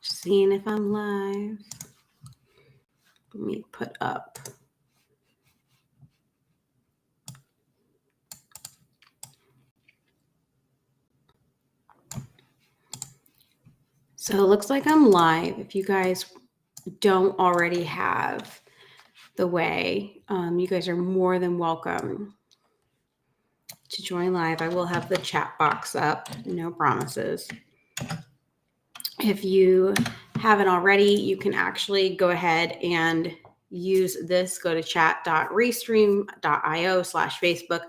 Seeing if I'm live. Let me put up. So it looks like I'm live. If you guys don't already have the way, you guys are more than welcome to join live. I will have the chat box up. No promises. If you haven't already, you can actually go ahead and use this. Go to chat.restream.io/Facebook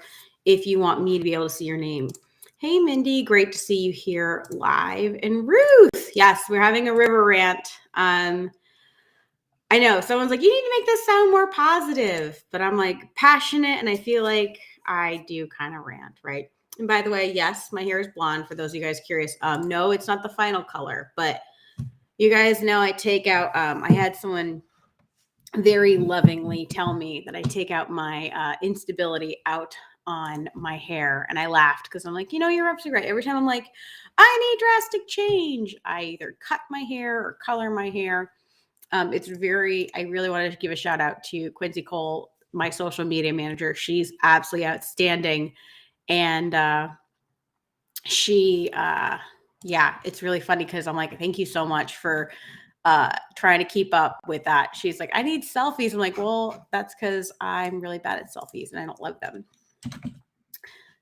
if you want me to be able to see your name. Hey, Mindy, great to see you here live. And Ruth, yes, we're having a river rant. I know someone's like, you need to make this sound more positive, but I'm like passionate, and I feel like I do kind of rant, right? And by the way, yes, my hair is blonde for those of you guys curious. No, it's not the final color, but you guys know I take out, I had someone very lovingly tell me that I take out my instability out on my hair. And I laughed because I'm like, you're absolutely right. Every time I'm like, I need drastic change, I either cut my hair or color my hair. I really wanted to give a shout out to Quincy Cole, my social media manager. She's absolutely outstanding. And it's really funny because I'm like, thank you so much for trying to keep up with that. She's like, I need selfies. I'm like, well, that's because I'm really bad at selfies and I don't love them.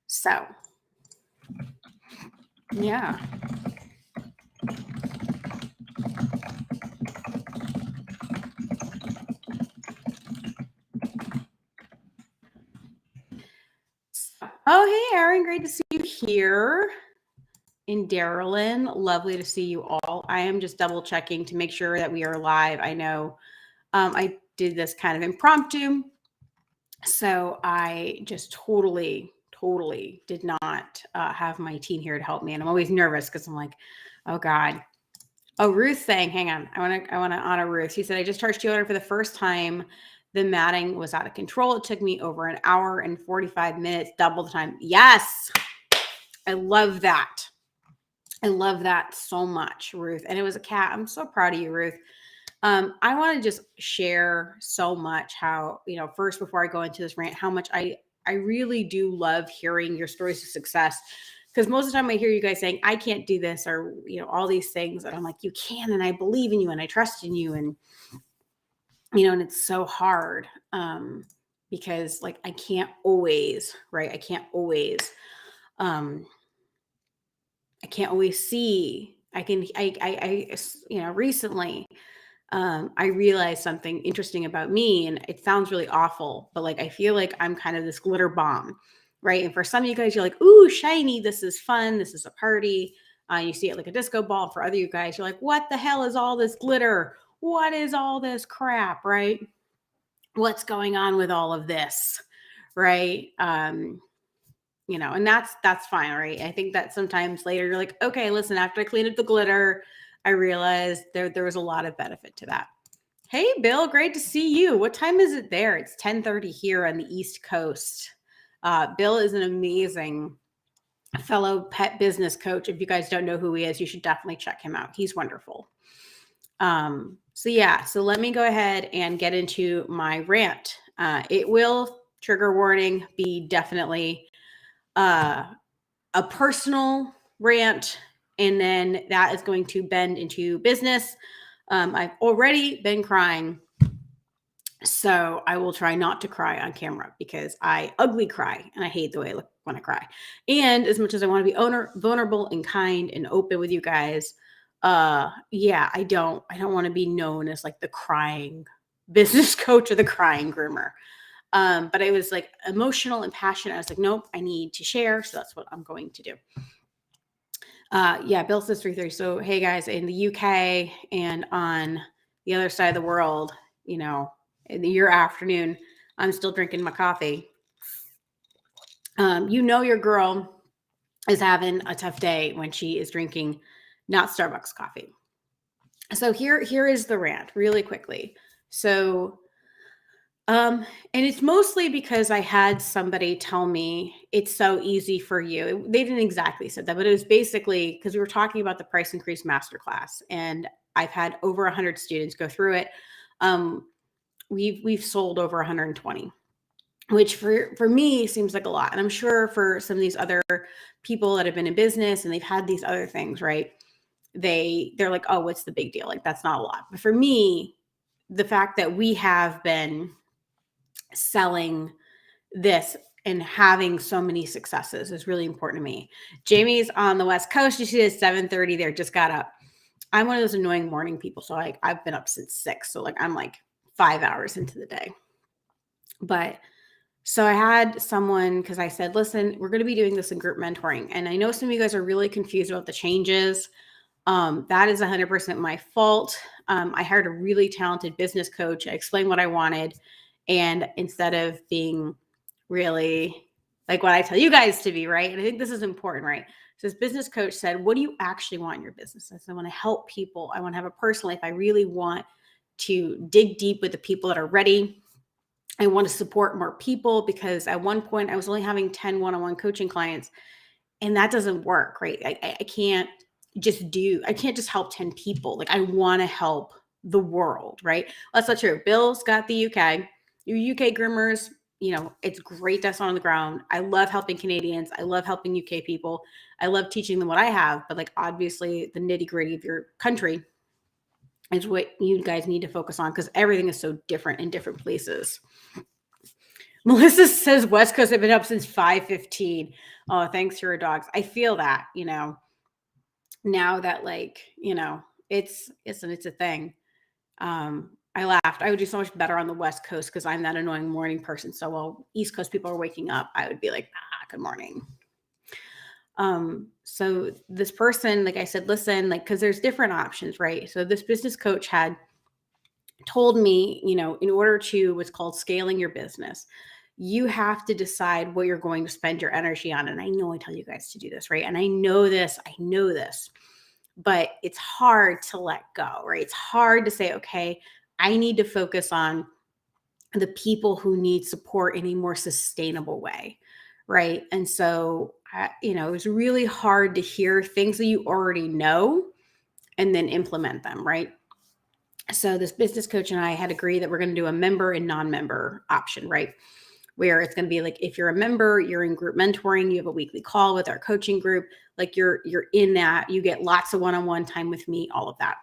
So, yeah. Oh, hey, Erin, great to see you here in Darylyn. Lovely to see you all. I am just double checking to make sure that we are live. I know I did this kind of impromptu, so I just totally did not have my team here to help me, and I'm always nervous because I'm like, oh God. Oh, Ruth saying, hang on, I want to honor Ruth. She said, I just charged $200 for the first time. The matting was out of control. It took me over an hour and 45 minutes, double the time. Yes, I love that. I love that so much, Ruth. And it was a cat. I'm so proud of you, Ruth. I want to just share so much how, first, before I go into this rant, how much I really do love hearing your stories of success. Because most of the time I hear you guys saying, I can't do this, or, all these things. And I'm like, you can, and I believe in you, and I trust in you. And, and it's so hard because like, I can't always, right? I can't always see. Recently, I realized something interesting about me, and it sounds really awful, but like, I feel like I'm kind of this glitter bomb, right? And for some of you guys, you're like, ooh, shiny. This is fun. This is a party. You see it like a disco ball. For other you guys, you're like, what the hell is all this glitter? What is all this crap, right? What's going on with all of this, right? And that's fine, right? I think that sometimes later you're like, okay, listen, after I cleaned up the glitter, I realized there was a lot of benefit to that. Hey, Bill, great to see you. What time is it there? It's 10:30 here on the East Coast. Bill is an amazing fellow pet business coach. If you guys don't know who he is, you should definitely check him out. He's wonderful. So let me go ahead and get into my rant. It will, trigger warning, be definitely a personal rant, and then that is going to bend into business. I've already been crying, so I will try not to cry on camera because I ugly cry, and I hate the way I look when I cry. And as much as I want to be vulnerable and kind and open with you guys, I don't want to be known as like the crying business coach or the crying groomer. But I was like emotional and passionate. I was like, nope, I need to share. So that's what I'm going to do. Bill says 3:30. So, hey guys, in the UK and on the other side of the world, in your afternoon, I'm still drinking my coffee. Your girl is having a tough day when she is drinking not Starbucks coffee. So here is the rant really quickly. So, and it's mostly because I had somebody tell me it's so easy for you. They didn't exactly say that, but it was basically because we were talking about the price increase masterclass. And I've had over 100 students go through it. We've sold over 120, which for me seems like a lot. And I'm sure for some of these other people that have been in business and they've had these other things, right? They're like, oh, what's the big deal? Like, that's not a lot. But for me, the fact that we have been selling this and having so many successes is really important to me. Jamie's on the West Coast. You see it's 7:30 there, just got up. I'm one of those annoying morning people. So like I've been up since 6. So like I'm like 5 hours into the day. But so I had someone, because I said, listen, we're going to be doing this in group mentoring. And I know some of you guys are really confused about the changes. That is 100% my fault. I hired a really talented business coach. I explained what I wanted. And instead of being really like what I tell you guys to be, right? And I think this is important, right? So this business coach said, what do you actually want in your business? I said, I want to help people. I want to have a personal life. I really want to dig deep with the people that are ready. I want to support more people, because at one point I was only having 10 one-on-one coaching clients, and that doesn't work, right? I can't just help 10 people. Like I want to help the world, right? That's not true. Bill's got the UK. Your UK groomers, it's great that's on the ground. I love helping Canadians. I love helping UK people. I love teaching them what I have, but like obviously the nitty-gritty of your country is what you guys need to focus on, because everything is so different in different places. Melissa says West Coast, I've been up since 5:15. Oh, thanks to her dogs. I feel that, now that it's a thing. I laughed. I would do so much better on the West Coast because I'm that annoying morning person. So while East Coast people are waking up, I would be like, good morning. So this person, like I said, listen, because there's different options, right? So this business coach had told me, in order to what's called scaling your business, you have to decide what you're going to spend your energy on. And I know I tell you guys to do this, right? And I know this, but it's hard to let go, right? It's hard to say, okay, I need to focus on the people who need support in a more sustainable way, right? And so, it was really hard to hear things that you already know and then implement them, right? So this business coach and I had agreed that we're going to do a member and non-member option, right? Where it's going to be like, if you're a member, you're in group mentoring, you have a weekly call with our coaching group, like you're in that, you get lots of one-on-one time with me, all of that.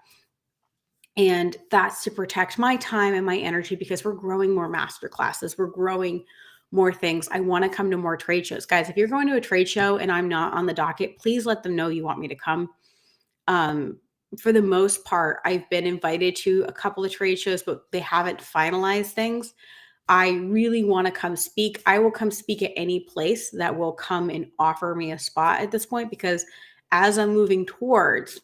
And that's to protect my time and my energy, because we're growing more masterclasses. We're growing more things. I want to come to more trade shows. Guys, if you're going to a trade show and I'm not on the docket, please let them know you want me to come. For the most part, I've been invited to a couple of trade shows, but they haven't finalized things. I really want to come speak. I will come speak at any place that will come and offer me a spot at this point, because as I'm moving towards,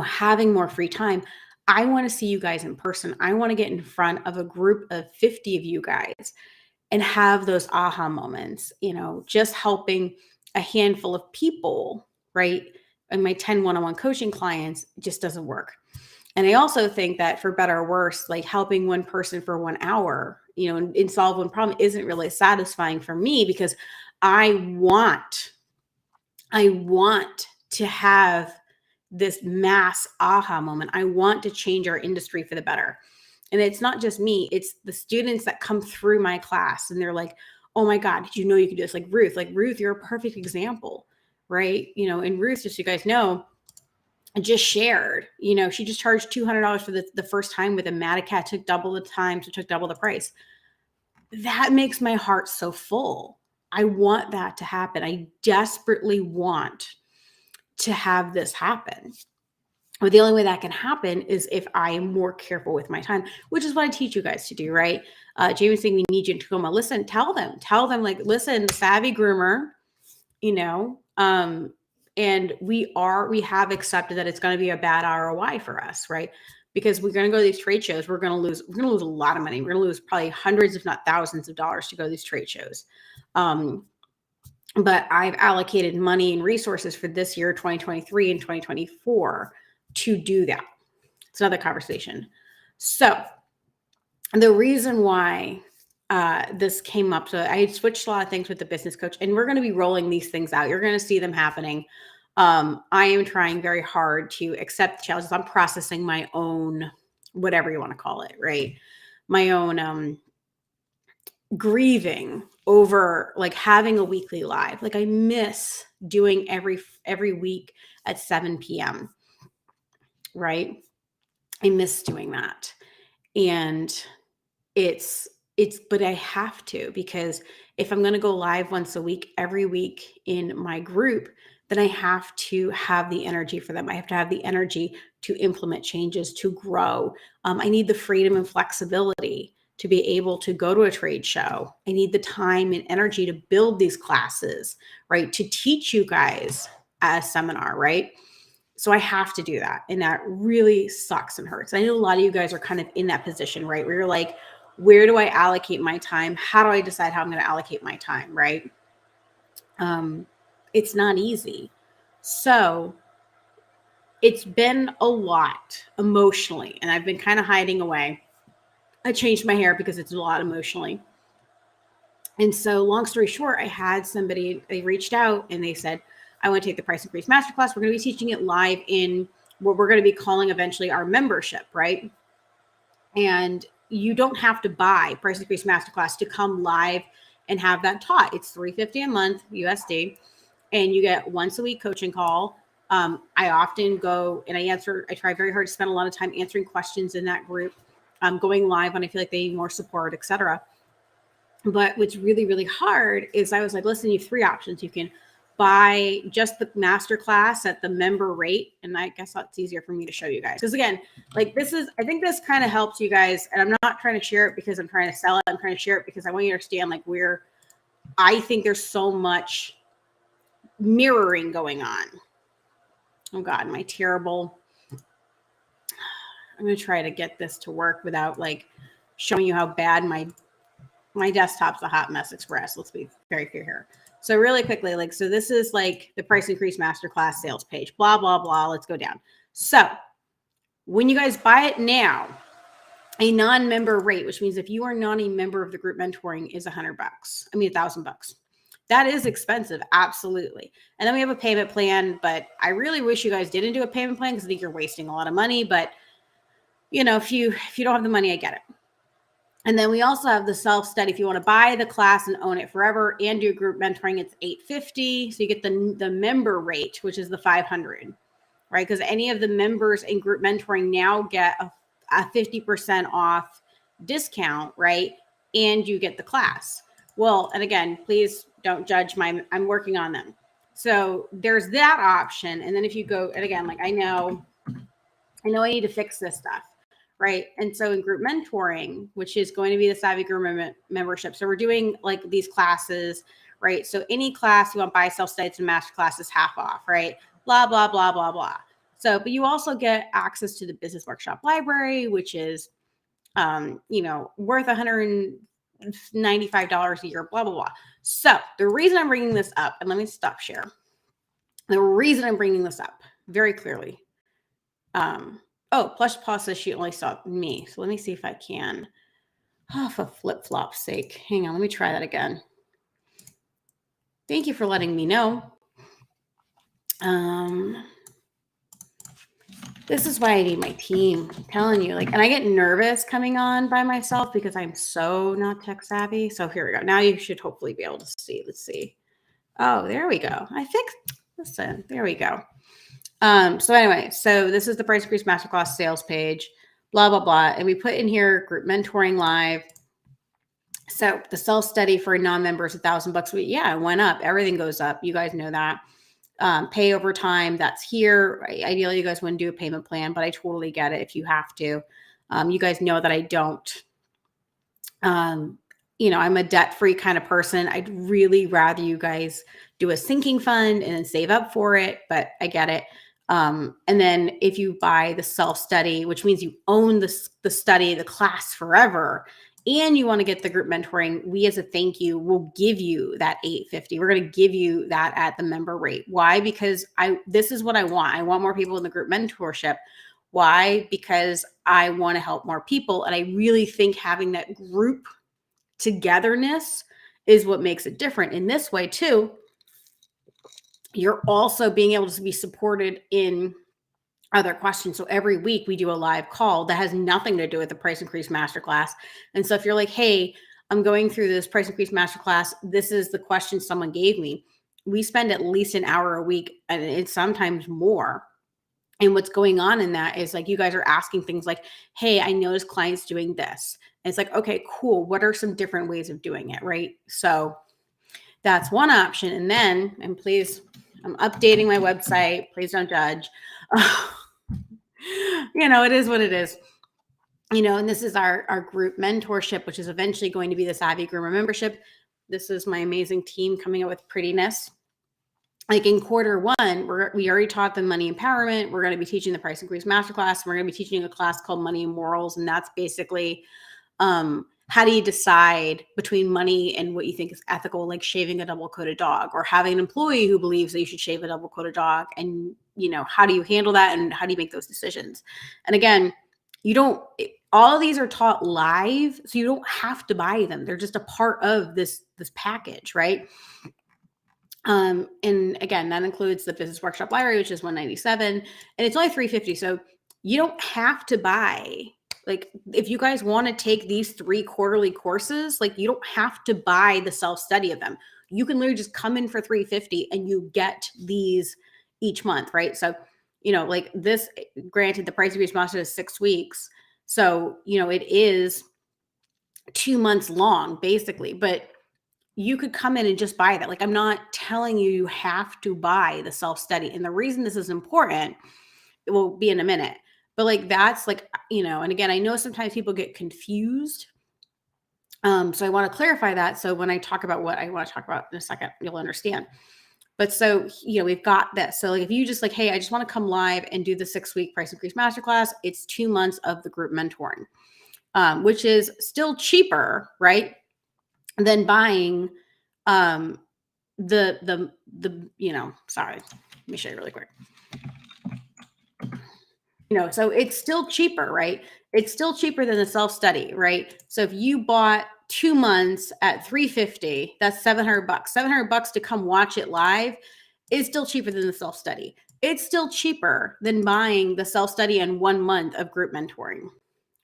having more free time, I want to see you guys in person. I want to get in front of a group of 50 of you guys and have those aha moments, just helping a handful of people, right? And my 10 one-on-one coaching clients just doesn't work. And I also think that for better or worse, like helping one person for 1 hour, and solve one problem isn't really satisfying for me, because I want to have this mass aha moment. I want to change our industry for the better. And it's not just me, it's the students that come through my class and they're like, oh my God, did you know you could do this? Like Ruth, you're a perfect example, right? And Ruth, just so you guys know, just shared, she just charged $200 for the first time with a Madacat, took double the time, so took double the price. That makes my heart so full. I want that to happen. I desperately want to have this happen. But the only way that can happen is if I am more careful with my time, which is what I teach you guys to do, right? Jamie's saying we need you in Tacoma. Listen, tell them like, listen, savvy groomer, and we have accepted that it's going to be a bad ROI for us, right? Because we're going to go to these trade shows. We're going to lose a lot of money. We're going to lose probably hundreds, if not thousands of dollars to go to these trade shows. But I've allocated money and resources for this year, 2023 and 2024, to do that. It's another conversation. So the reason why this came up, so I switched a lot of things with the business coach, and we're going to be rolling these things out. You're going to see them happening. I am trying very hard to accept the challenges. I'm processing my own, whatever you want to call it, right? My own grieving over like having a weekly live. Like I miss doing every week at 7 p.m. Right? I miss doing that. And it's but I have to, because if I'm going to go live once a week every week in my group, then I have to have the energy for them. I have to have the energy to implement changes, to grow. I need the freedom and flexibility to be able to go to a trade show. I need the time and energy to build these classes, right? To teach you guys a seminar, right? So I have to do that. And that really sucks and hurts. I know a lot of you guys are kind of in that position, right? Where you're like, where do I allocate my time? How do I decide how I'm going to allocate my time, right? It's not easy. So it's been a lot emotionally, and I've been kind of hiding away. I changed my hair because it's a lot emotionally. And so long story short, I had somebody, they reached out and they said, I want to take the Price Increase Masterclass. We're going to be teaching it live in what we're going to be calling eventually our membership, right? And you don't have to buy Price Increase Masterclass to come live and have that taught. It's $350 a month USD, and you get once a week coaching call. I often go and I try very hard to spend a lot of time answering questions in that group, going live when I feel like they need more support, etc. But what's really, really hard is I was like, listen, you have three options. You can buy just the masterclass at the member rate. And I guess that's easier for me to show you guys. Because again, like I think this kind of helps you guys. And I'm not trying to share it because I'm trying to sell it. I'm trying to share it because I want you to understand like I think there's so much mirroring going on. Oh God, my terrible. I'm going to try to get this to work without like showing you how bad my desktop's a hot mess express. Let's be very clear here. So really quickly, so this is like the Price Increase Masterclass sales page, blah, blah, blah. Let's go down. So when you guys buy it now, a non-member rate, which means if you are not a member of the group mentoring, is $100. I mean, $1,000. That is expensive. Absolutely. And then we have a payment plan, but I really wish you guys didn't do a payment plan because I think you're wasting a lot of money. But if you don't have the money, I get it. And then we also have the self-study. If you want to buy the class and own it forever and do group mentoring, it's $850. So you get the member rate, which is the $500, right? Because any of the members in group mentoring now get a 50% off discount, right? And you get the class. Well, and again, please don't judge I'm working on them. So there's that option. And then if you go, and again, I know I need to fix this stuff. Right. And so in group mentoring, which is going to be the Savvy Groomer membership. So we're doing these classes, right? So any class you want to buy self-study to masterclass is half off, right? Blah, blah, blah, blah, blah. So, but you also get access to the business workshop library, which is, worth $195 a year, blah, blah, blah. So the reason I'm bringing this up, and let me stop share. The reason I'm bringing this up very clearly, Plush Paw says she only saw me. So let me see if I can. Oh, for flip-flop's sake. Hang on, let me try that again. Thank you for letting me know. This is why I need my team. I'm telling you, and I get nervous coming on by myself because I'm so not tech savvy. So here we go. Now you should hopefully be able to see. Let's see. Oh, there we go. Listen, there we go. So anyway, so this is the Price Increase Masterclass sales page, blah, blah, blah. And we put in here group mentoring live. So the self-study for non-members, $1,000. Yeah, it went up. Everything goes up. You guys know that. Pay over time, that's here. Ideally, you guys wouldn't do a payment plan, but I totally get it if you have to. You guys know that I don't. I'm a debt-free kind of person. I'd really rather you guys do a sinking fund and then save up for it, but I get it. And then if you buy the self-study, which means you own the study, the class forever, and you want to get the group mentoring, we as a thank you will give you that $850. We're going to give you that at the member rate. Why? Because this is what I want. I want more people in the group mentorship. Why? Because I want to help more people. And I really think having that group togetherness is what makes it different. In this way too, you're also being able to be supported in other questions. So every week we do a live call that has nothing to do with the price increase masterclass. And so if you're like, hey, I'm going through this price increase masterclass, this is the question someone gave me. We spend at least an hour a week, and it's sometimes more. And what's going on in that is like, you guys are asking things like, hey, I noticed clients doing this. And it's like, okay, cool. What are some different ways of doing it? Right. So that's one option. And then, and please, I'm updating my website. Please don't judge. It is what it is. And this is our group mentorship, which is eventually going to be the Savvy Groomer membership. This is my amazing team coming up with prettiness. Like in Q1, we already taught them money empowerment. We're going to be teaching the price increase masterclass. We're going to be teaching a class called Money and Morals. And that's basically how do you decide between money and what you think is ethical, like shaving a double-coated dog, or having an employee who believes that you should shave a double-coated dog. And, how do you handle that, and how do you make those decisions? And again, all of these are taught live, so you don't have to buy them. They're just a part of this package, right? And again, that includes the business workshop library, which is $197, and it's only $350. So you don't have to buy, like, if you guys want to take these 3 quarterly courses, like, you don't have to buy the self-study of them. You can literally just come in for $350 and you get these each month, right? So, like this, granted, the price increase master is 6 weeks. So, it is 2 months long, basically, but you could come in and just buy that. Like, I'm not telling you have to buy the self-study. And the reason this is important, it will be in a minute, but like, that's like, and again, I know sometimes people get confused. So I want to clarify that. So when I talk about what I want to talk about in a second, you'll understand. But so, we've got this. So like, if you just like, hey, I just want to come live and do the 6-week price increase masterclass, it's 2 months of the group mentoring, which is still cheaper, right, than buying the sorry, let me show you really quick. So it's still cheaper, right? It's still cheaper than the self-study, right? So if you bought 2 months at $350, that's $700. $700 to come watch it live is still cheaper than the self-study. It's still cheaper than buying the self-study and 1 month of group mentoring,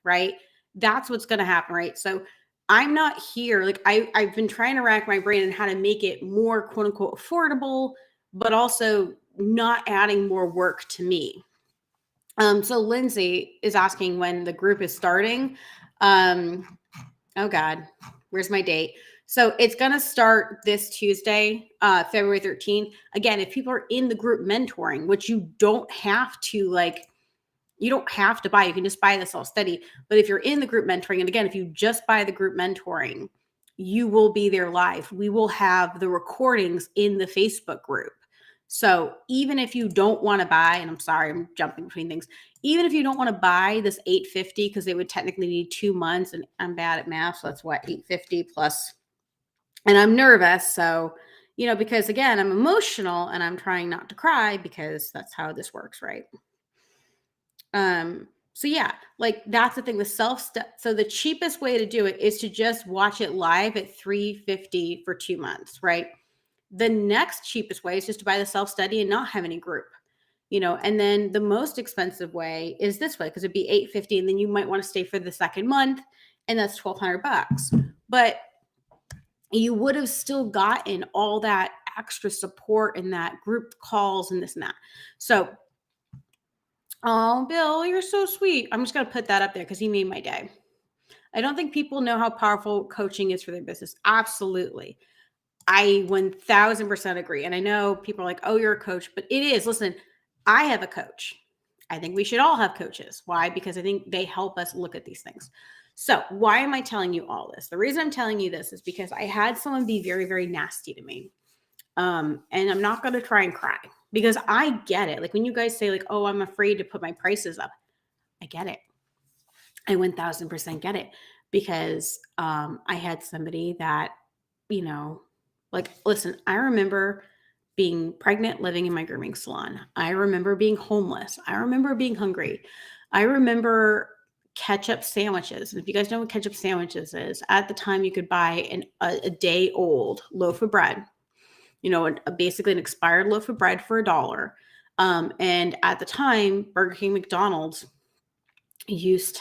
right? That's what's going to happen, right? So I'm not here. Like, I've been trying to rack my brain on how to make it more quote unquote affordable, but also not adding more work to me. So Lindsay is asking when the group is starting. Oh God, where's my date? So it's going to start this Tuesday, February 13th. Again, if people are in the group mentoring, which you don't have to buy, you can just buy the self-study. But if you're in the group mentoring, and again, if you just buy the group mentoring, you will be there live. We will have the recordings in the Facebook group. So even if you don't want to buy, and I'm sorry, I'm jumping between things. Even if you don't want to buy this $850, because they would technically need 2 months, and I'm bad at math, so that's what, $850 plus. And I'm nervous, so, because again, I'm emotional and I'm trying not to cry because that's how this works, right? So yeah, like, that's the thing, so the cheapest way to do it is to just watch it live at $350 for 2 months, right? The next cheapest way is just to buy the self-study and not have any group, and then the most expensive way is this way, because it'd be $850, and then you might want to stay for the second month, and that's $1,200. But you would have still gotten all that extra support and that group calls and this and that. So, oh, Bill, you're so sweet. I'm just going to put that up there because he made my day. I don't think people know how powerful coaching is for their business. Absolutely. I 1000% agree. And I know people are like, oh, you're a coach, but it is. Listen, I have a coach. I think we should all have coaches. Why? Because I think they help us look at these things. So why am I telling you all this? The reason I'm telling you this is because I had someone be very, very nasty to me. And I'm not going to try and cry because I get it. Like, when you guys say like, oh, I'm afraid to put my prices up. I get it. I 1000% get it, because I had somebody that, like, listen, I remember being pregnant, living in my grooming salon. I remember being homeless. I remember being hungry. I remember ketchup sandwiches. And if you guys know what ketchup sandwiches is, at the time you could buy a day old loaf of bread, basically an expired loaf of bread for $1. And at the time, Burger King, McDonald's used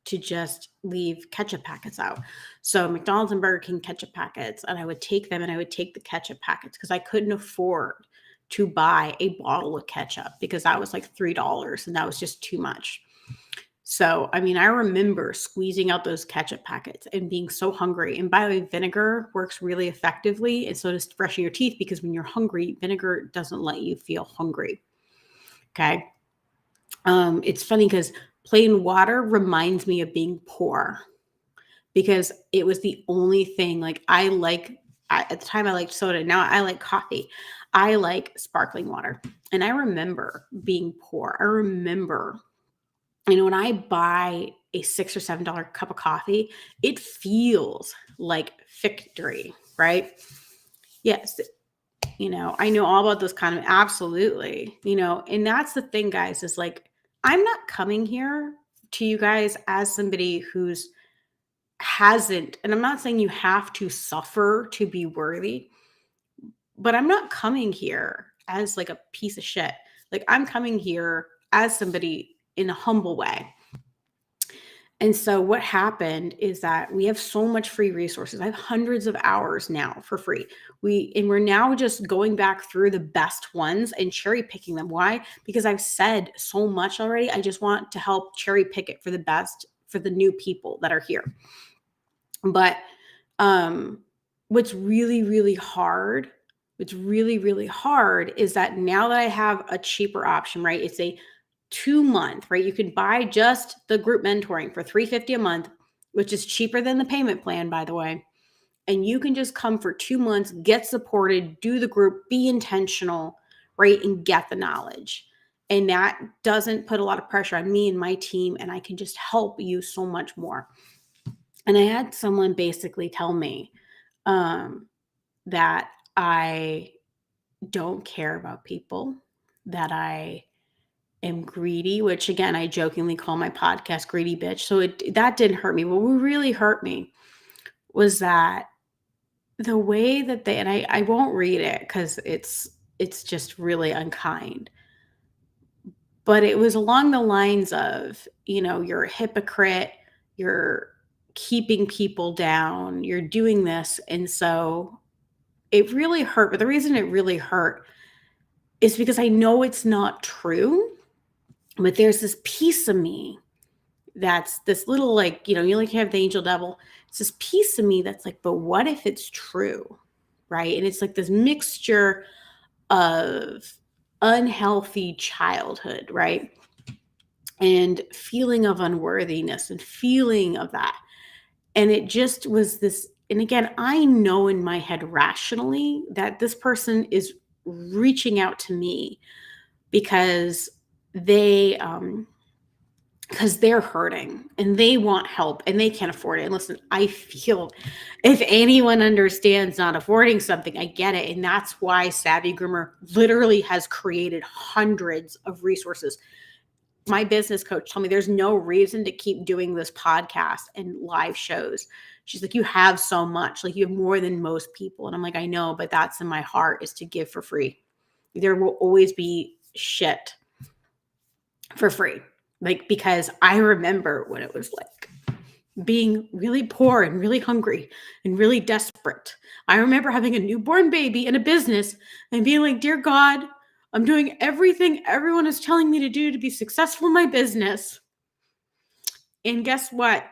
to just leave ketchup packets out. So McDonald's and Burger King ketchup packets, and I would take them and I would take the ketchup packets because I couldn't afford to buy a bottle of ketchup because that was like $3 and that was just too much. So, I mean, I remember squeezing out those ketchup packets and being so hungry. And by the way, vinegar works really effectively. And so does brushing your teeth, because when you're hungry, vinegar doesn't let you feel hungry. Okay. It's funny because plain water reminds me of being poor, because it was the only thing. Like, at the time I liked soda. Now I like coffee. I like sparkling water. And I remember being poor. I remember, when I buy a $6 or $7 cup of coffee, it feels like victory, right? Yes. I know all about those kind of, absolutely, and that's the thing, guys, is like, I'm not coming here to you guys as somebody who's hasn't, and I'm not saying you have to suffer to be worthy, but I'm not coming here as like a piece of shit. Like, I'm coming here as somebody in a humble way. And so what happened is that we have so much free resources. I have hundreds of hours now for free. We're now just going back through the best ones and cherry picking them. Why? Because I've said so much already. I just want to help cherry pick it for the best, for the new people that are here. But what's really, really hard, is that now that I have a cheaper option, right? It's a 2-month, right? You can buy just the group mentoring for $350 a month, which is cheaper than the payment plan, by the way. And you can just come for 2 months, get supported, do the group, be intentional, right? And get the knowledge. And that doesn't put a lot of pressure on me and my team. And I can just help you so much more. And I had someone basically tell me that I don't care about people, that I am greedy, which again, I jokingly call my podcast Greedy Bitch. So that didn't hurt me. What really hurt me was that the way that and I won't read it because it's just really unkind. But it was along the lines of, you're a hypocrite, you're keeping people down, you're doing this. And so it really hurt. But the reason it really hurt is because I know it's not true. But there's this piece of me that's this little, like, you like have the angel devil. It's this piece of me that's like, but what if it's true? Right. And it's like this mixture of unhealthy childhood, right? And feeling of unworthiness and feeling of that. And it just was this. And again, I know in my head rationally that this person is reaching out to me because they're hurting and they want help and they can't afford it. And listen, I feel if anyone understands not affording something, I get it. And that's why Savvy Groomer literally has created hundreds of resources. My business coach told me there's no reason to keep doing this podcast and live shows. She's like, you have so much, like you have more than most people. And I'm like, I know, but that's in my heart, is to give for free. There will always be shit for free. Like, because I remember what it was like being really poor and really hungry and really desperate. I remember having a newborn baby and a business and being like, dear God, I'm doing everything everyone is telling me to do to be successful in my business. And guess what?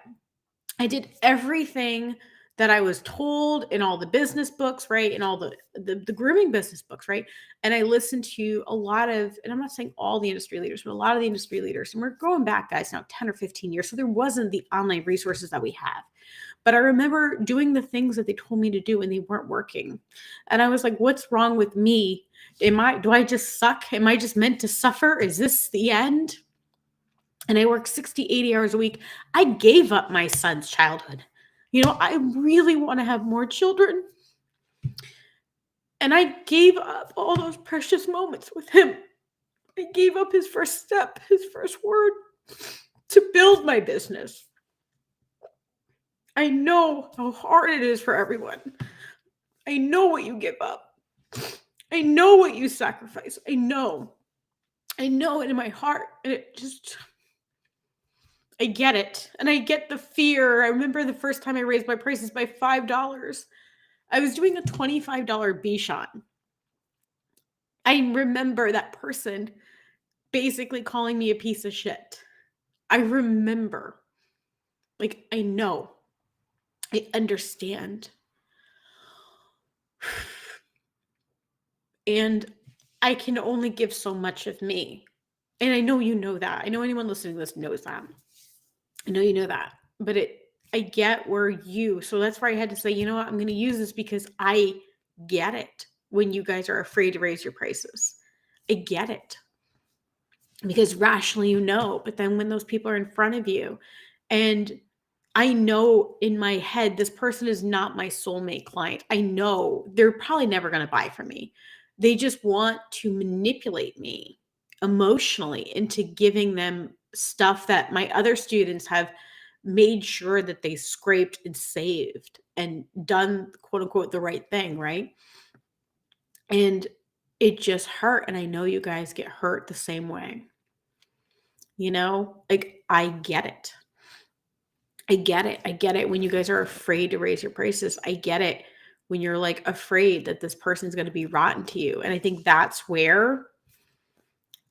I did everything that I was told in all the business books, right? And all the grooming business books, right? And I listened to a lot of, and I'm not saying all the industry leaders, but a lot of the industry leaders. And we're going back, guys, now 10 or 15 years. So there wasn't the online resources that we have. But I remember doing the things that they told me to do and they weren't working. And I was like, what's wrong with me? Do I just suck? Am I just meant to suffer? Is this the end? And I work 60, 80 hours a week. I gave up my son's childhood. I really want to have more children. And I gave up all those precious moments with him. I gave up his first step, his first word, to build my business. I know how hard it is for everyone. I know what you give up. I know what you sacrifice. I know it in my heart. And it just, I get it. And I get the fear. I remember the first time I raised my prices by $5. I was doing a $25 B-shot. I remember that person basically calling me a piece of shit. I remember. Like, I know. I understand. And I can only give so much of me. And I know you know that. I know anyone listening to this knows that. I know you know that. But I get where so that's why I had to say, you know what, I'm going to use this because I get it when you guys are afraid to raise your prices. I get it. Because rationally you know, but then when those people are in front of you, and I know in my head, this person is not my soulmate client. I know they're probably never going to buy from me. They just want to manipulate me emotionally into giving them stuff that my other students have made sure that they scraped and saved and done, quote unquote, the right thing, right? And it just hurt. And I know you guys get hurt the same way. You know, like, I get it. I get it. I get it when you guys are afraid to raise your prices. I get it when you're like afraid that this person's going to be rotten to you. And I think that's where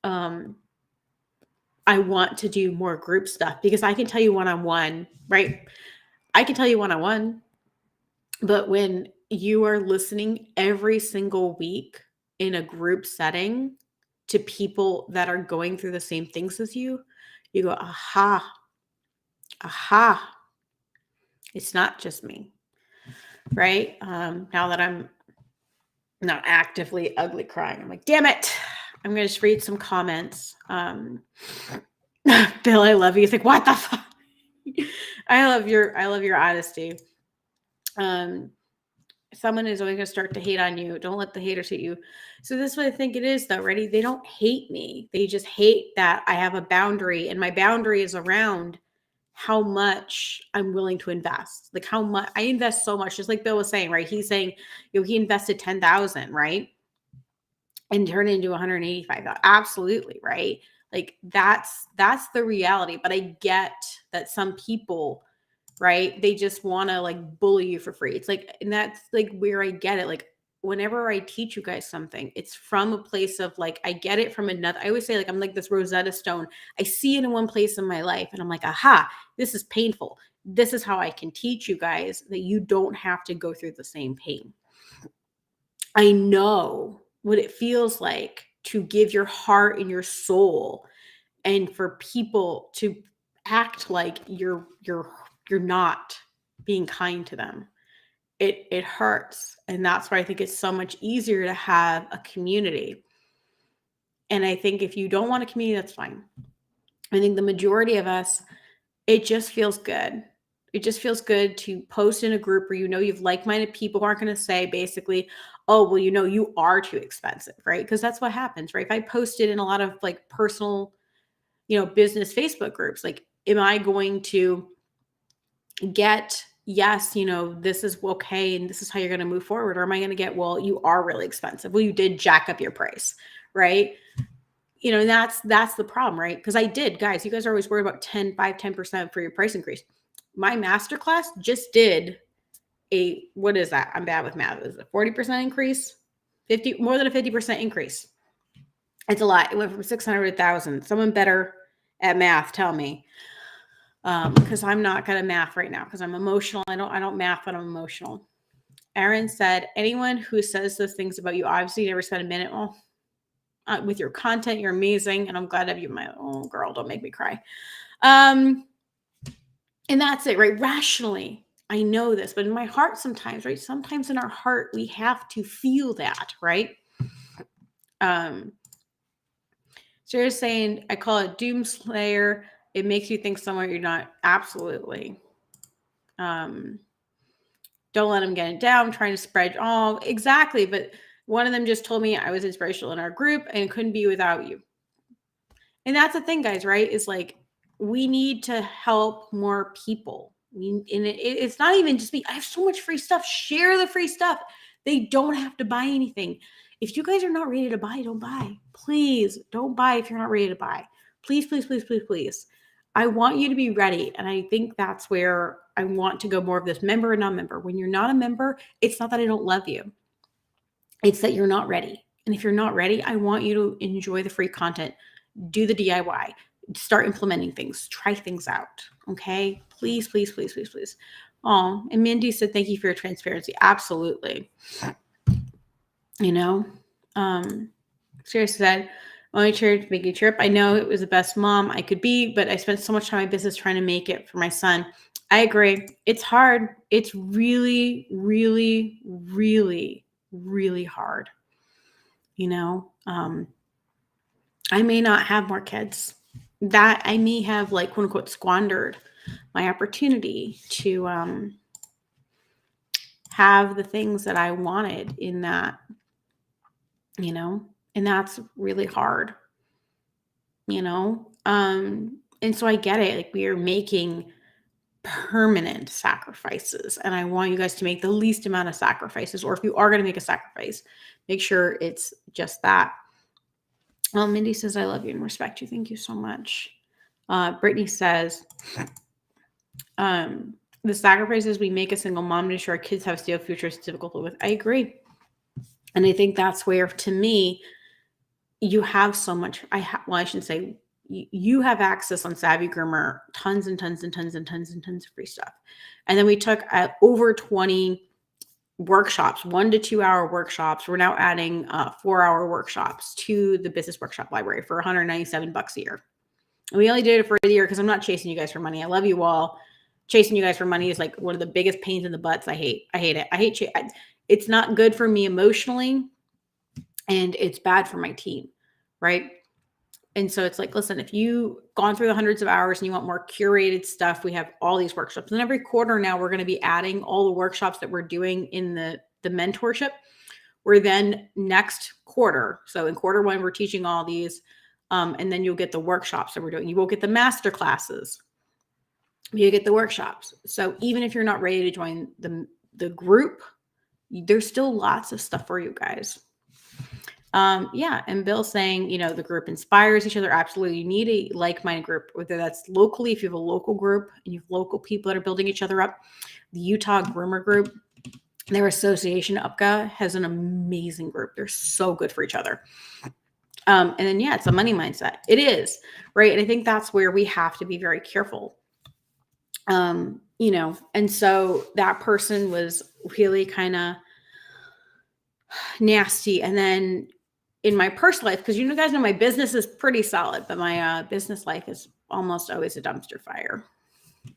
I want to do more group stuff, because I can tell you one-on-one, right? I can tell you one-on-one, but when you are listening every single week in a group setting to people that are going through the same things as you, you go, aha, it's not just me, right? Now that I'm not actively ugly crying, I'm like, damn it. I'm going to just read some comments. Bill, I love you. He's like, what the fuck? I love your honesty. Someone is always going to start to hate on you. Don't let the haters hate you. So this is what I think it is, though. Ready? They don't hate me. They just hate that I have a boundary, and my boundary is around how much I'm willing to invest. Like, how much I invest so much, just like Bill was saying, right? He's saying, he invested 10,000, right? And turned it into 185,000. Absolutely, right? Like, that's the reality. But I get that some people, right, they just want to like bully you for free. It's like, and that's like where I get it. Like, whenever I teach you guys something, it's from a place of like, I get it from another. I always say, like, I'm like this Rosetta Stone. I see it in one place in my life, and I'm like, aha, this is painful. This is how I can teach you guys that you don't have to go through the same pain. I know what it feels like to give your heart and your soul, and for people to act like you're not being kind to them. It hurts. And that's why I think it's so much easier to have a community. And I think if you don't want a community, that's fine. I think the majority of us, it just feels good. It just feels good to post in a group where you know you've like-minded people who aren't going to say basically, oh, well, you know, you are too expensive, right? Because that's what happens, right? If I posted in a lot of like personal, business Facebook groups, like, am I going to get, yes, this is okay and this is how you're going to move forward? Or am I going to get, well, you are really expensive. Well, you did jack up your price, right? And that's the problem, right? Because I did, guys, you guys are always worried about 10% for your price increase. My masterclass just did what is that? I'm bad with math. Is it a 40% increase? More than a 50% increase. It's a lot. It went from 600 to 1,000. Someone better at math, tell me. Because I'm not good at math right now because I'm emotional. I don't math when I'm emotional. Erin said, anyone who says those things about you obviously never spent a minute. With your content, you're amazing, and I'm glad to have you. Girl, don't make me cry. And that's it, right? Rationally, I know this, but in my heart sometimes, right? Sometimes in our heart, we have to feel that, right? So you're saying, I call it doomslayer. It makes you think somewhere you're not. Absolutely. Don't let them get it down. I'm trying to spread. Oh, exactly. But one of them just told me I was inspirational in our group and couldn't be without you. And that's the thing, guys, right? Is like, we need to help more people. It's not even just me. I have so much free stuff. Share the free stuff. They don't have to buy anything. If you guys are not ready to buy, don't buy. Please don't buy if you're not ready to buy. Please, please, please, please, please. I want you to be ready. And I think that's where I want to go more of this member and non-member. When you're not a member, it's not that I don't love you. It's that you're not ready. And if you're not ready, I want you to enjoy the free content, do the DIY, start implementing things, try things out. Okay. Please, please, please, please, please. Oh, and Mindy said, thank you for your transparency. Absolutely. Sarah said, only tried to make a trip. I know it was the best mom I could be, but I spent so much time in my business trying to make it for my son. I agree. It's hard. It's really, really, really, really hard. I may not have more kids. That I may have, like, quote unquote, squandered my opportunity to have the things that I wanted in that, and that's really hard, and so I get it. Like, we are making permanent sacrifices, and I want you guys to make the least amount of sacrifices, or if you are going to make a sacrifice, make sure it's just that. Mindy says, I love you and respect you. Thank you so much. Brittany says, the sacrifices we make a single mom to ensure our kids have a stable future is difficult with. I agree. And I think that's where, to me, you have so much. I shouldn't say you have access on Savvy Groomer, tons and tons and tons and tons and tons of free stuff. And then we took over 20 workshops, 1 to 2 hour workshops. We're now adding 4-hour workshops to the business workshop library for $197 a year. And we only did it for a year because I'm not chasing you guys for money. I love you all. Chasing you guys for money is like one of the biggest pains in the butts. I hate it. It's not good for me emotionally, and it's bad for my team, right? And so it's like, listen, if you've gone through the hundreds of hours and you want more curated stuff, we have all these workshops. And every quarter now, we're going to be adding all the workshops that we're doing in the mentorship. We're then next quarter. So in quarter 1, we're teaching all these. And then you'll get the workshops that we're doing. You won't get the master classes. You get the workshops. So even if you're not ready to join the group, there's still lots of stuff for you guys. Yeah. And Bill's saying, the group inspires each other. Absolutely. You need a like-minded group, whether that's locally, if you have a local group and you have local people that are building each other up. The Utah Groomer group, their association, UPCA, has an amazing group. They're so good for each other. And then, it's a money mindset. It is, right? And I think that's where we have to be very careful. And so that person was really kind of nasty. And then in my personal life, because you guys know my business is pretty solid, but my business life is almost always a dumpster fire,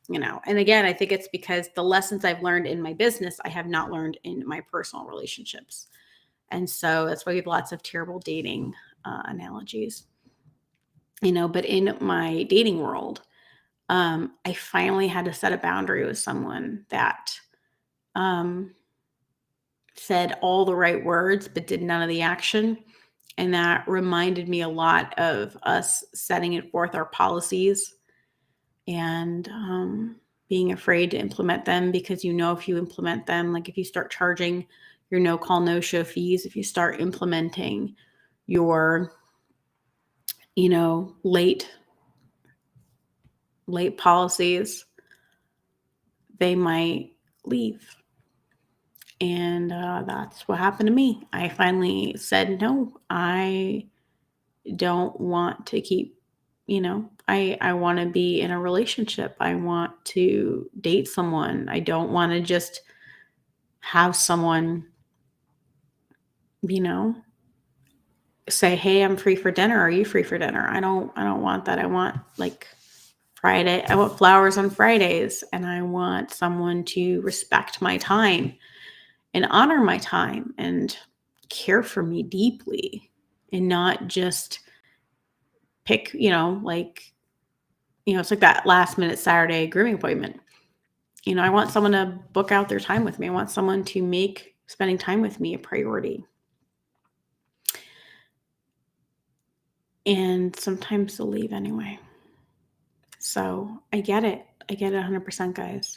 And again, I think it's because the lessons I've learned in my business, I have not learned in my personal relationships. And so that's why we have lots of terrible dating analogies, but in my dating world, I finally had to set a boundary with someone that said all the right words, but did none of the action. And that reminded me a lot of us setting it forth our policies and being afraid to implement them, because if you implement them, like if you start charging your no call, no show fees, if you start implementing your, late policies, they might leave. And that's what happened to me. I finally said, no, I don't want to keep, I want to be in a relationship. I want to date someone. I don't want to just have someone, say, hey, I'm free for dinner. Are you free for dinner? I don't want that. I want Friday. I want flowers on Fridays, and I want someone to respect my time and honor my time and care for me deeply, and not just pick, it's like that last minute Saturday grooming appointment. I want someone to book out their time with me. I want someone to make spending time with me a priority. And sometimes they'll leave anyway. So I get it. I get it 100%, guys.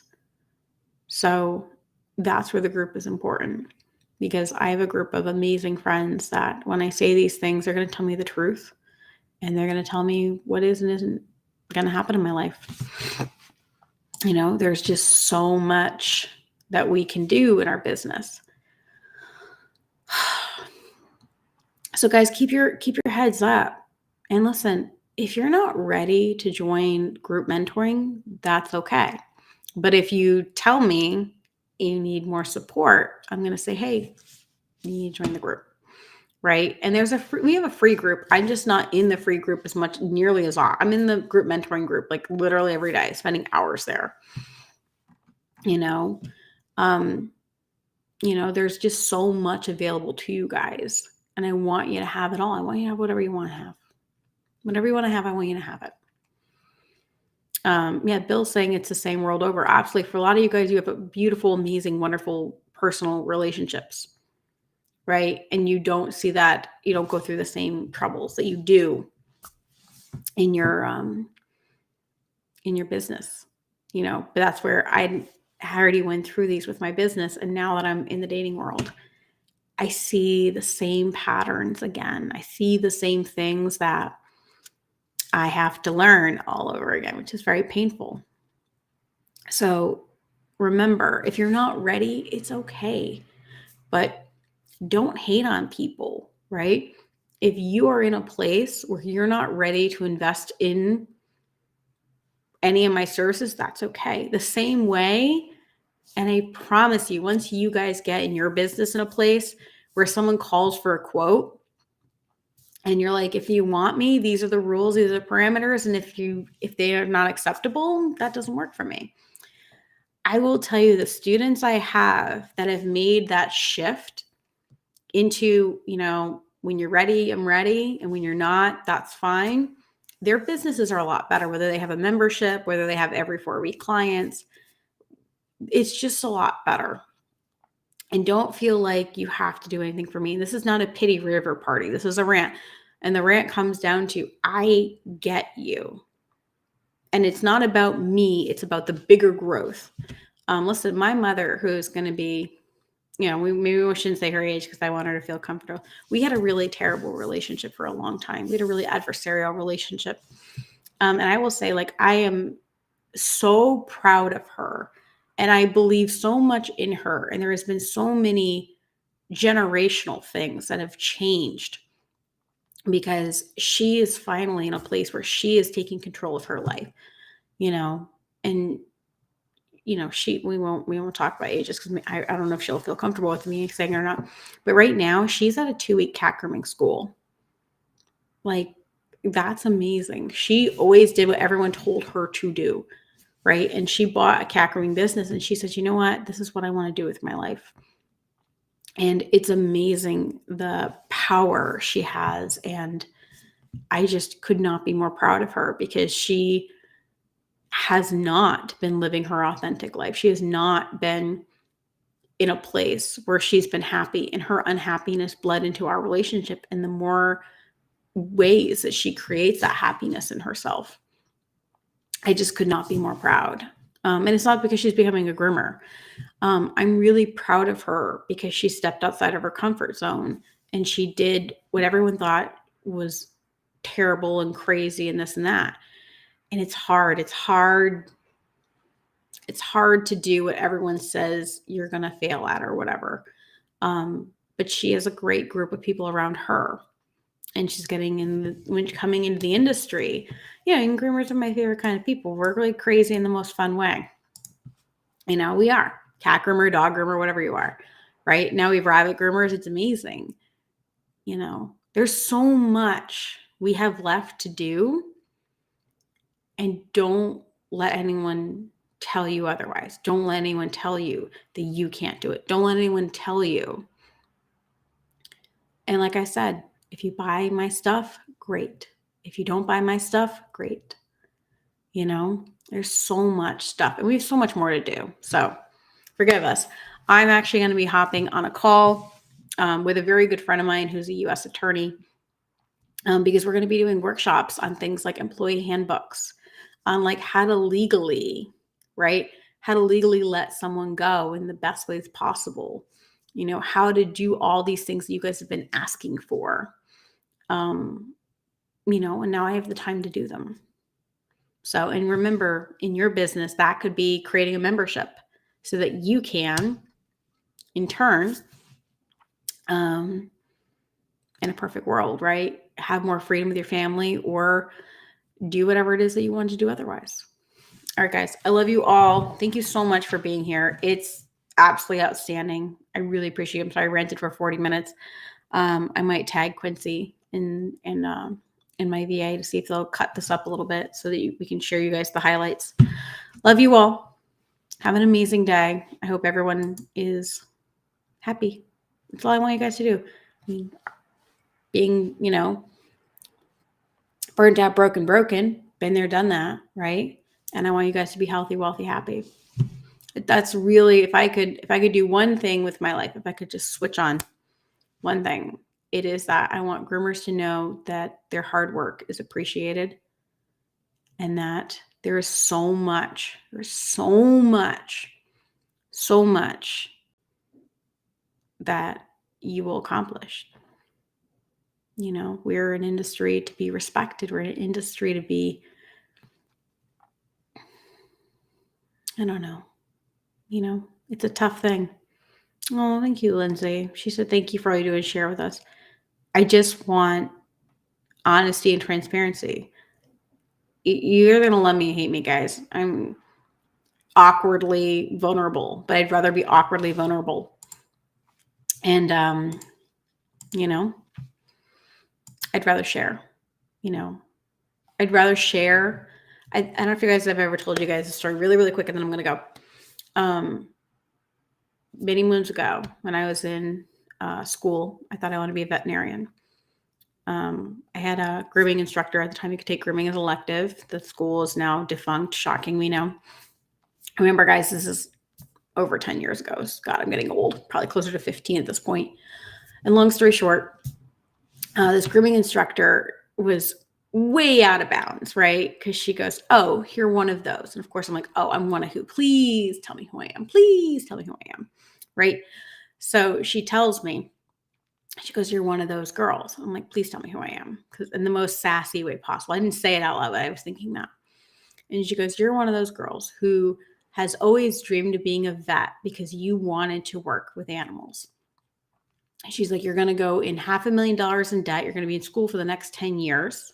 So that's where the group is important. because I have a group of amazing friends that when I say these things, they're going to tell me the truth, and they're going to tell me what is and isn't going to happen in my life. There's just so much that we can do in our business. So guys, keep your heads up. And listen, if you're not ready to join group mentoring, that's okay. But if you tell me you need more support, I'm going to say, hey, you need to join the group. Right. And we have a free group. I'm just not in the free group as much nearly as I'm in the group mentoring group, like literally every day, spending hours there. There's just so much available to you guys. And I want you to have it all. I want you to have whatever you want to have. Whatever you want to have, I want you to have it. Bill's saying it's the same world over. Absolutely. For a lot of you guys, you have a beautiful, amazing, wonderful personal relationships, right? And you don't see that, you don't go through the same troubles that you do in your business, but that's where I already went through these with my business. And now that I'm in the dating world, I see the same patterns again. I see the same things that I have to learn all over again, which is very painful. So remember, if you're not ready, it's okay. But don't hate on people, right? If you are in a place where you're not ready to invest in any of my services, that's okay. The same way, and I promise you, once you guys get in your business in a place where someone calls for a quote, and you're like, if you want me, these are the rules, these are the parameters. And if they are not acceptable, that doesn't work for me. I will tell you, the students I have that have made that shift into, when you're ready, I'm ready. And when you're not, that's fine. Their businesses are a lot better, whether they have a membership, whether they have every 4-week clients. It's just a lot better. And don't feel like you have to do anything for me. This is not a pity river party. This is a rant. And the rant comes down to, I get you. And it's not about me. It's about the bigger growth. Listen, my mother, who's going to be, we shouldn't say her age because I want her to feel comfortable. We had a really terrible relationship for a long time. We had a really adversarial relationship. And I will say, I am so proud of her. And I believe so much in her. And there has been so many generational things that have changed because she is finally in a place where she is taking control of her life, and we won't talk about ages because I don't know if she'll feel comfortable with me saying it or not. But right now she's at a 2-week cat grooming school. That's amazing. She always did what everyone told her to do. Right. And she bought a cat grooming business and she says, you know what? This is what I want to do with my life. And it's amazing the power she has. And I just could not be more proud of her because she has not been living her authentic life. She has not been in a place where she's been happy, and her unhappiness bled into our relationship. And the more ways that she creates that happiness in herself, I just could not be more proud. And it's not because she's becoming a groomer. I'm really proud of her because she stepped outside of her comfort zone and she did what everyone thought was terrible and crazy and this and that. And it's hard. It's hard to do what everyone says you're going to fail at or whatever. But she has a great group of people around her. And she's coming into the industry. And groomers are my favorite kind of people. We're really crazy in the most fun way. We are. Cat groomer, dog groomer, whatever you are. Right? Now we have rabbit groomers. It's amazing. There's so much we have left to do. And don't let anyone tell you otherwise. Don't let anyone tell you that you can't do it. Don't let anyone tell you. And like I said, if you buy my stuff, great. If you don't buy my stuff, great. There's so much stuff and we have so much more to do. So forgive us. I'm actually going to be hopping on a call with a very good friend of mine who's a U.S. attorney because we're going to be doing workshops on things like employee handbooks, on how to legally let someone go in the best ways possible. how to do all these things that you guys have been asking for. And now I have the time to do them. So, and remember, in your business, that could be creating a membership so that you can, in turn, in a perfect world, right, have more freedom with your family or do whatever it is that you want to do otherwise. All right, guys, I love you all. Thank you so much for being here. It's absolutely outstanding. I really appreciate it. I'm sorry I ranted for 40 minutes. I might tag Quincy in my VA to see if they'll cut this up a little bit so that we can share you guys the highlights. Love you all. Have an amazing day. I hope everyone is happy. That's all I want you guys to do. I mean, being, burnt out, broken, been there, done that, right? And I want you guys to be healthy, wealthy, happy. That's really, if I could do one thing with my life, if I could just switch on one thing, it is that I want groomers to know that their hard work is appreciated and that there is so much that you will accomplish. We're an industry to be respected. We're an industry to be, I don't know, it's a tough thing. Oh, thank you, Lindsay. She said, thank you for all you do and share with us. I just want honesty and transparency. You're going to love me and hate me, guys. I'm awkwardly vulnerable, but I'd rather be awkwardly vulnerable. And, I'd rather share, I'd rather share. I don't know if you guys have ever told you guys a story really, really quick, and then I'm going to go. Many moons ago when I was in school, I thought I wanted to be a veterinarian. I had a grooming instructor at the time. You could take grooming as elective. The school is now defunct, shocking me now. Remember, guys, this is over 10 years ago. God, I'm getting old, probably closer to 15 at this point. And long story short, this grooming instructor was way out of bounds, right? Because she goes, oh, you're one of those. And of course, I'm like, oh, I'm one of who? Please tell me who I am. Please tell me who I am, right? So she tells me, she goes, you're one of those girls. I'm like, please tell me who I am. Because in the most sassy way possible. I didn't say it out loud, but I was thinking that. And she goes, you're one of those girls who has always dreamed of being a vet because you wanted to work with animals. She's like, you're going to go in $500,000 in debt. You're going to be in school for the next 10 years.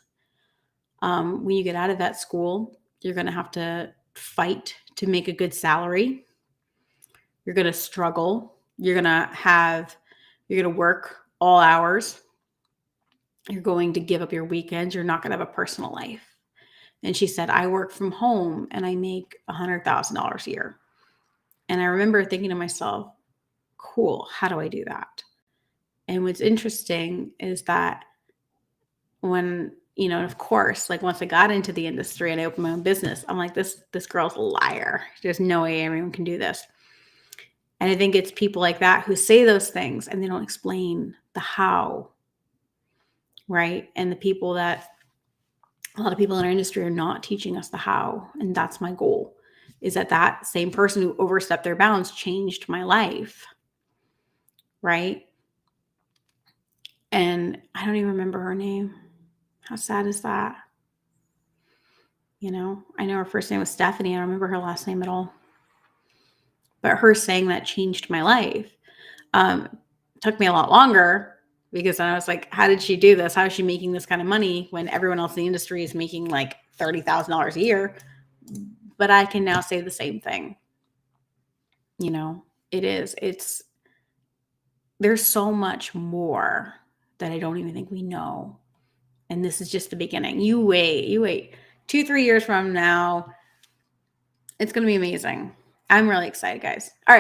When you get out of that school, you're going to have to fight to make a good salary. You're going to struggle. You're going to work all hours. You're going to give up your weekends. You're not going to have a personal life. And she said, I work from home and I make $100,000 a year. And I remember thinking to myself, cool, how do I do that? And what's interesting is that when, of course, like once I got into the industry and I opened my own business, I'm like, this girl's a liar. There's no way anyone can do this. And I think it's people like that who say those things and they don't explain the how, right? And a lot of people in our industry are not teaching us the how. And that's my goal, is that same person who overstepped their bounds changed my life, right? And I don't even remember her name. How sad is that? I know her first name was Stephanie. I don't remember her last name at all. But her saying that changed my life. Took me a lot longer because I was like, how did she do this? How is she making this kind of money when everyone else in the industry is making like $30,000 a year? But I can now say the same thing. There's so much more that I don't even think we know. And this is just the beginning. You wait 2-3 years from now, it's going to be amazing. I'm really excited, guys. All right.